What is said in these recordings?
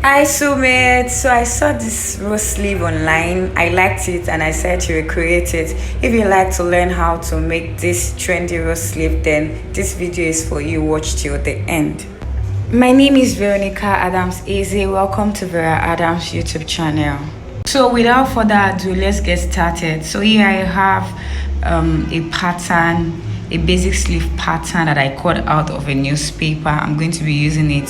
Hi Sumit, so I saw this rose sleeve online. I liked it and I said to recreate it. If you like to learn how to make this trendy rose sleeve, then this video is for you. Watch till the end. My name is Veronica Adams Eze. Welcome to Vera Adams YouTube channel. So without further ado, let's get started. So here I have a pattern, a basic sleeve pattern that I cut out of a newspaper. I'm going to be using it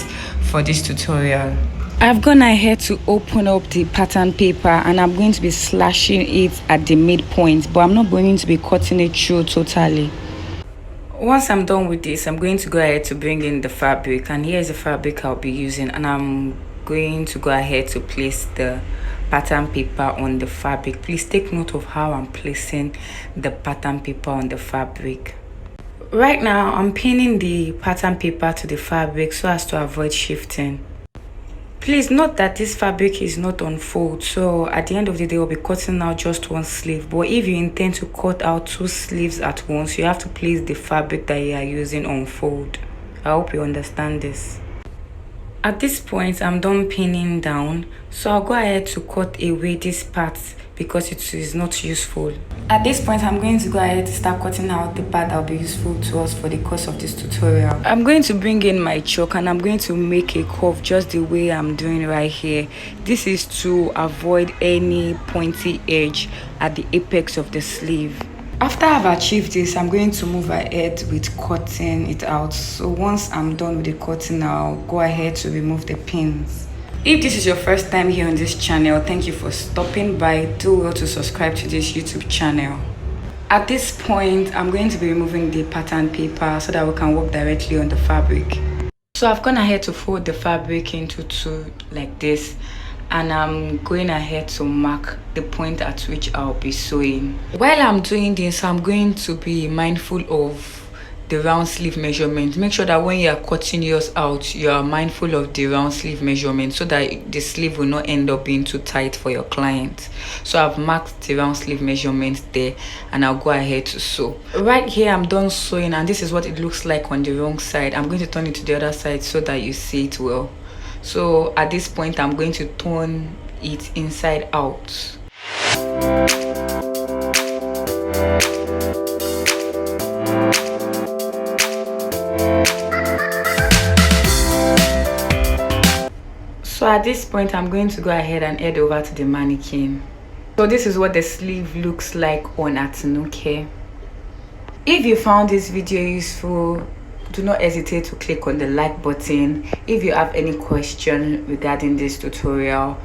for this tutorial. I've gone ahead to open up the pattern paper and I'm going to be slashing it at the midpoint, but I'm not going to be cutting it through totally. Once I'm done with this, I'm going to go ahead to bring in the fabric, and here's the fabric I'll be using, and I'm going to go ahead to place the pattern paper on the fabric. Please take note of how I'm placing the pattern paper on the fabric. Right now I'm pinning the pattern paper to the fabric so as to avoid shifting. Please note that this fabric is not on fold, so at the end of the day I'll be cutting out just one sleeve. But if you intend to cut out two sleeves at once, you have to place the fabric that you are using on fold. I hope you understand this. At this point I'm done pinning down, so I'll go ahead to cut away this part because it is not useful. At this point I'm going to go ahead to start cutting out the part that will be useful to us for the course of this tutorial. I'm going to bring in my chalk and I'm going to make a curve just the way I'm doing right here. This is to avoid any pointy edge at the apex of the sleeve. After I've achieved this, I'm going to move ahead with cutting it out. So once I'm done with the cutting, I'll go ahead to remove the pins. If this is your first time here on this channel, thank you for stopping by. Do well to subscribe to this YouTube channel. At this point, I'm going to be removing the pattern paper so that we can work directly on the fabric. So I've gone ahead to fold the fabric into two like this, and I'm going ahead to mark the point at which I'll be sewing. While I'm doing this, I'm going to be mindful of the round sleeve measurement. Make sure that when you are cutting yours out, you are mindful of the round sleeve measurement so that the sleeve will not end up being too tight for your client. So I've marked the round sleeve measurement there and I'll go ahead to sew. Right here I'm done sewing and this is what it looks like on the wrong side. I'm going to turn it to the other side so that you see it well. So at this point I'm going to turn it inside out. So at this point I'm going to go ahead and head over to the mannequin. So this is what the sleeve looks like on Atinuke. If you found this video useful, do not hesitate to click on the like button. If you have any question regarding this tutorial,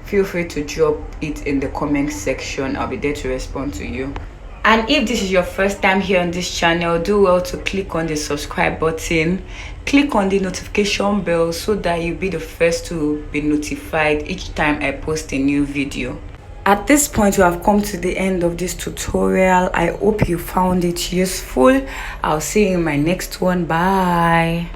feel free to drop it in the comment section. I'll be there to respond to you. And if this is your first time here on this channel, do well to click on the subscribe button. Click on the notification bell so that you'll be the first to be notified each time I post a new video. At this point, we have come to the end of this tutorial. I hope you found it useful. I'll see you in my next one. Bye.